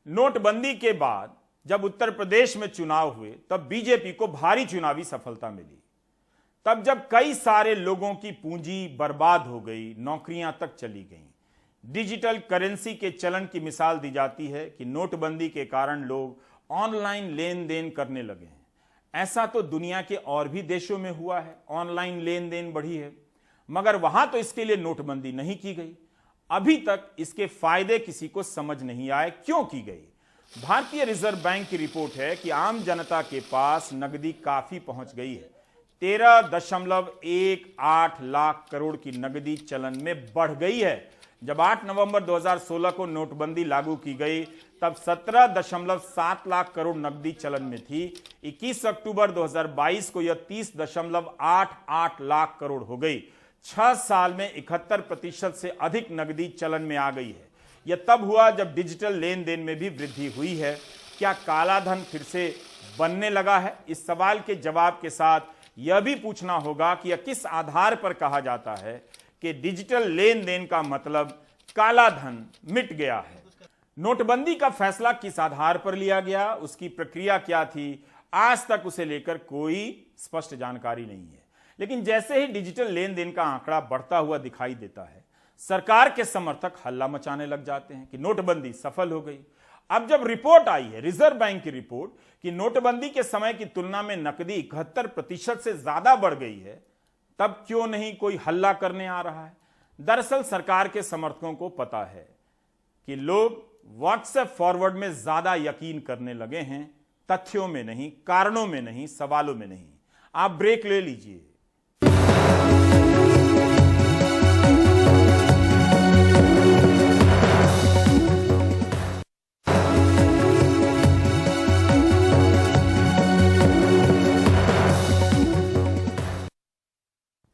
नोटबंदी के बाद जब उत्तर प्रदेश में चुनाव हुए, तब बीजेपी को भारी चुनावी सफलता मिली। तब जब कई सारे लोगों की पूंजी बर्बाद हो गई, नौकरियां तक चली गईं, डिजिटल करेंसी के चलन की मिसाल दी जाती है कि नोटबंदी के कारण लोग ऑनलाइन लेन देन करने लगे हैं। ऐसा तो दुनिया के और भी देशों में हुआ है, ऑनलाइन लेन देन बढ़ी है, मगर वहां तो इसके लिए नोटबंदी नहीं की गई। अभी तक इसके फायदे किसी को समझ नहीं आए क्यों की गई। भारतीय रिजर्व बैंक की रिपोर्ट है कि आम जनता के पास नकदी काफी पहुंच गई है। 13.18 लाख करोड़ की नकदी चलन में बढ़ गई है। जब 8 नवंबर 2016 को नोटबंदी लागू की गई, तब 17.7 लाख करोड़ नकदी चलन में थी। 21 अक्टूबर 2022 को यह 30.88 लाख करोड़ हो गई। 6 साल में 71% से अधिक नकदी चलन में आ गई है। यह तब हुआ जब डिजिटल लेन देन में भी वृद्धि हुई है। क्या काला धन फिर से बनने लगा है? इस सवाल के जवाब के साथ यह भी पूछना होगा कि यह किस आधार पर कहा जाता है कि डिजिटल लेन देन का मतलब काला धन मिट गया है। नोटबंदी का फैसला किस आधार पर लिया गया, उसकी प्रक्रिया क्या थी, आज तक उसे लेकर कोई स्पष्ट जानकारी नहीं है। लेकिन जैसे ही डिजिटल लेन देन का आंकड़ा बढ़ता हुआ दिखाई देता है, सरकार के समर्थक हल्ला मचाने लग जाते हैं कि नोटबंदी सफल हो गई। अब जब रिपोर्ट आई है, रिजर्व बैंक की रिपोर्ट, कि नोटबंदी के समय की तुलना में नकदी 71% से ज्यादा बढ़ गई है, तब क्यों नहीं कोई हल्ला करने आ रहा है? दरअसल सरकार के समर्थकों को पता है कि लोग व्हाट्सएप फॉरवर्ड में ज्यादा यकीन करने लगे हैं, तथ्यों में नहीं, कारणों में नहीं, सवालों में नहीं। आप ब्रेक ले लीजिए। –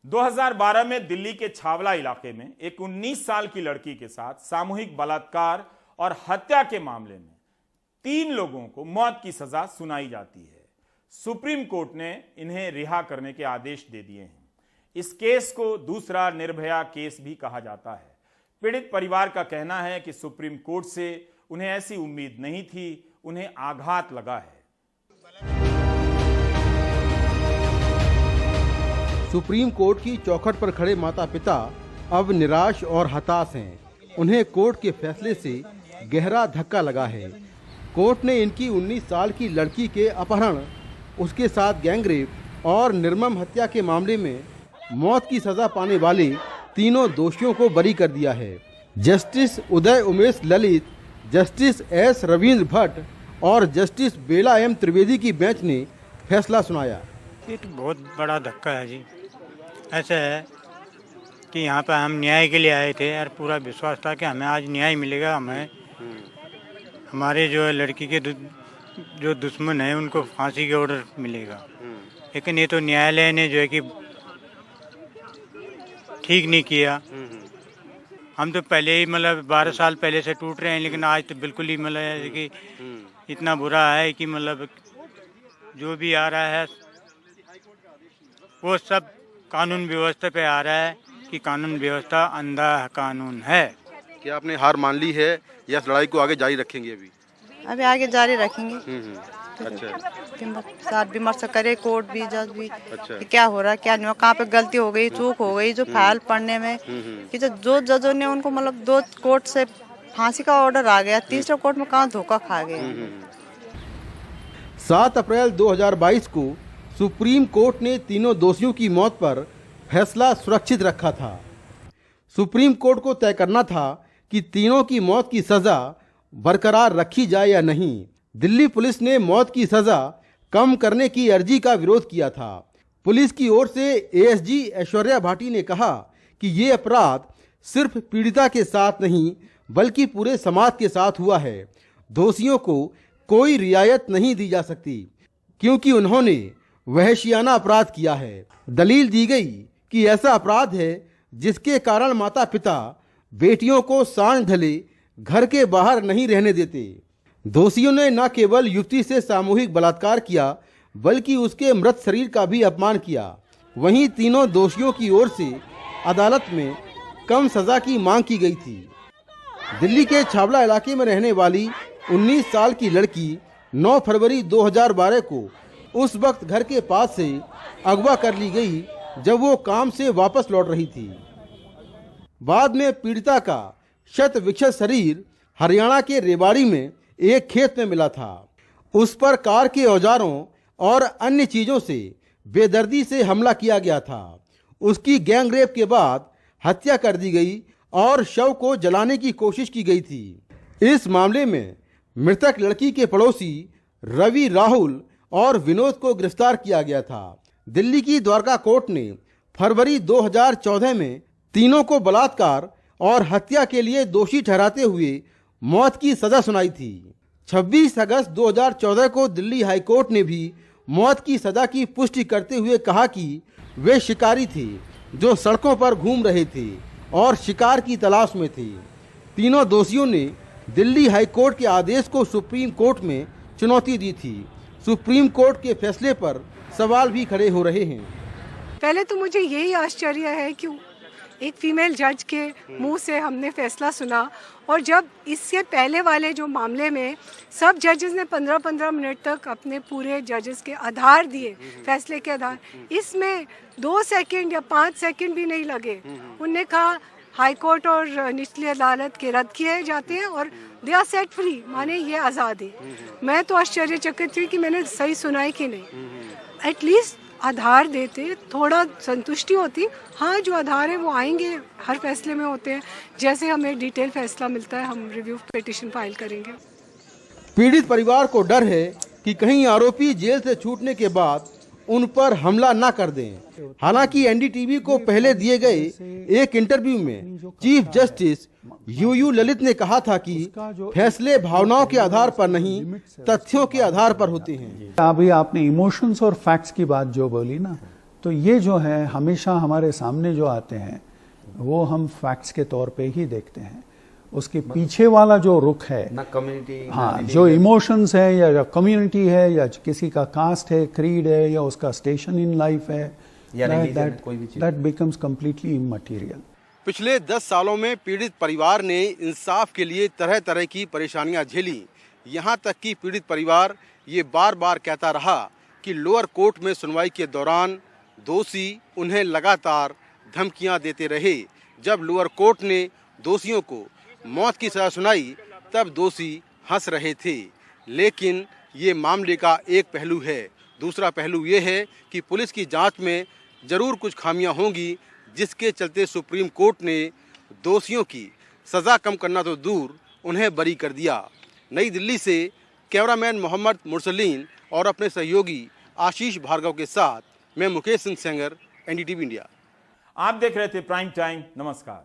2012 में दिल्ली के छावला इलाके में एक 19 साल की लड़की के साथ सामूहिक बलात्कार और हत्या के मामले में 3 लोगों को मौत की सजा सुनाई जाती है। सुप्रीम कोर्ट ने इन्हें रिहा करने के आदेश दे दिए हैं। इस केस को दूसरा निर्भया केस भी कहा जाता है। पीड़ित परिवार का कहना है कि सुप्रीम कोर्ट से उन्हें ऐसी उम्मीद नहीं थी, उन्हें आघात लगा है। सुप्रीम कोर्ट की चौखट पर खड़े माता पिता अब निराश और हताश हैं। उन्हें कोर्ट के फैसले से गहरा धक्का लगा है। कोर्ट ने इनकी 19 साल की लड़की के अपहरण, उसके साथ गैंगरेप और निर्मम हत्या के मामले में मौत की सजा पाने वाले तीनों दोषियों को बरी कर दिया है। Justice Uday Umesh Lalit, justice S Ravindra Bhatt और जस्टिस बेला एम त्रिवेदी की बेंच ने फैसला सुनाया। एक बहुत बड़ा धक्का है जी। ऐसा है कि यहाँ पर हम न्याय के लिए आए थे और पूरा विश्वास था कि हमें आज न्याय मिलेगा। हमें हमारे जो है लड़की के जो दुश्मन है उनको फांसी का ऑर्डर मिलेगा, लेकिन ये तो न्यायालय ने जो है कि ठीक नहीं किया। हम तो पहले ही मतलब 12 साल पहले से टूट रहे हैं, लेकिन आज तो बिल्कुल ही मतलब कि इतना बुरा है कि मतलब जो भी आ रहा है वो सब कानून व्यवस्था पे आ रहा है कि कानून व्यवस्था अंधा कानून है। क्या आपने हार मान ली है या इस लड़ाई को आगे जारी रखेंगे? अभी आगे जारी रखेंगे। अच्छा। साथ विमर्श करे कोर्ट भी, जज भी, अच्छा। कि क्या हो रहा है क्या नहीं, कहाँ पे गलती हो गई, चूक हो गई जो फाइल पढ़ने में, कि जो जजों ने उनको मतलब 2 कोर्ट से फांसी का ऑर्डर आ गया, तीसरे कोर्ट में कहाँ धोखा खा गए। 7 अप्रैल 2022 को सुप्रीम कोर्ट ने तीनों दोषियों की मौत पर फैसला सुरक्षित रखा था। सुप्रीम कोर्ट को तय करना था कि तीनों की मौत की सजा बरकरार रखी जाए या नहीं। दिल्ली पुलिस ने मौत की सजा कम करने की अर्जी का विरोध किया था। पुलिस की ओर से एएसजी ऐश्वर्या भाटी ने कहा कि ये अपराध सिर्फ पीड़िता के साथ नहीं बल्कि पूरे समाज के साथ हुआ है। दोषियों को कोई रियायत नहीं दी जा सकती क्योंकि उन्होंने वहशियाना अपराध किया है। दलील दी गई कि ऐसा अपराध है जिसके कारण माता पिता बेटियों को सांड ढले घर के बाहर नहीं रहने देते। दोषियों ने न केवल युवती से सामूहिक बलात्कार किया बल्कि उसके मृत शरीर का भी अपमान किया। वहीं तीनों दोषियों की ओर से अदालत में कम सजा की मांग की गई थी। दिल्ली के छावला इलाके में रहने वाली 19 साल की लड़की 9 फरवरी 2012 को उस वक्त घर के पास से अगवा कर ली गई जब वो काम से वापस लौट रही थी। बाद में पीड़िता का शत विक्षत शरीर हरियाणा के रेवाड़ी में एक खेत में मिला था। उस पर कार के औजारों और अन्य चीजों से बेदर्दी से हमला किया गया था। उसकी गैंगरेप के बाद हत्या कर दी गई और शव को जलाने की कोशिश की गई थी। इस मामले में मृतक लड़की के पड़ोसी रवि, राहुल और विनोद को गिरफ्तार किया गया था। दिल्ली की द्वारका कोर्ट ने फरवरी 2014 में तीनों को बलात्कार और हत्या के लिए दोषी ठहराते हुए मौत की सजा सुनाई थी। 26 अगस्त 2014 को दिल्ली हाई कोर्ट ने भी मौत की सजा की पुष्टि करते हुए कहा कि वे शिकारी थे जो सड़कों पर घूम रहे थे और शिकार की तलाश में थे। तीनों दोषियों ने दिल्ली हाई कोर्ट के आदेश को सुप्रीम कोर्ट में चुनौती दी थी। सुप्रीम कोर्ट के फैसले पर सवाल भी खड़े हो रहे हैं। पहले तो मुझे यही आश्चर्य है कि एक फीमेल जज के मुंह से हमने फैसला सुना, और जब इससे पहले वाले जो मामले में सब जजेस ने 15-15 मिनट तक अपने पूरे जजेस के आधार दिए, फैसले के आधार, इसमें 2 सेकंड या 5 सेकंड भी नहीं लगे। उनने कहा हाई कोर्ट और निचली अदालत के रद्द किए जाते हैं और दे आर सेट फ्री, माने ये आज़ाद है। मैं तो आश्चर्यचकित थी कि मैंने सही सुना है कि नहीं। एटलीस्ट आधार देते, थोड़ा संतुष्टि होती। हाँ, जो आधार है वो आएंगे, हर फैसले में होते हैं। जैसे हमें डिटेल फैसला मिलता है हम रिव्यू पिटीशन फाइल करेंगे। पीड़ित परिवार को डर है कि कहीं आरोपी जेल से छूटने के बाद उन पर हमला न कर दें। हालांकि एनडीटीवी को पहले दिए गए एक इंटरव्यू में चीफ जस्टिस यूयू ललित ने कहा था कि फैसले भावनाओं के आधार पर नहीं, तथ्यों के आधार पर होते हैं। अभी आपने इमोशंस और फैक्ट्स की बात जो बोली ना, तो ये जो है हमेशा हमारे सामने जो आते हैं वो हम फैक्ट्स के तौर पे ही देखते हैं। उसके पीछे वाला जो रुख है ना कम्युनिटी, हाँ, जो इमोशंस है या कम्युनिटी है या किसी का कास्ट है, क्रीड है या उसका स्टेशन इन लाइफ है, दैट बिकम्स कंप्लीटली इमटेरियल। पिछले 10 सालों में पीड़ित परिवार ने इंसाफ के लिए तरह तरह की परेशानियां झेली। यहां तक कि पीड़ित परिवार ये बार बार कहता रहा कि लोअर कोर्ट में सुनवाई के दौरान दोषी उन्हें लगातार धमकियां देते रहे। जब लोअर कोर्ट ने दोषियों को मौत की सजा सुनाई तब दोषी हंस रहे थे। लेकिन ये मामले का एक पहलू है। दूसरा पहलू ये है कि पुलिस की जांच में जरूर कुछ खामियां होंगी, जिसके चलते सुप्रीम कोर्ट ने दोषियों की सजा कम करना तो दूर, उन्हें बरी कर दिया। नई दिल्ली से कैमरामैन मोहम्मद मुरसलीन और अपने सहयोगी आशीष भार्गव के साथ मैं मुकेश सिंह सेंगर, एनडीटीवी इंडिया। आप देख रहे थे प्राइम टाइम। नमस्कार।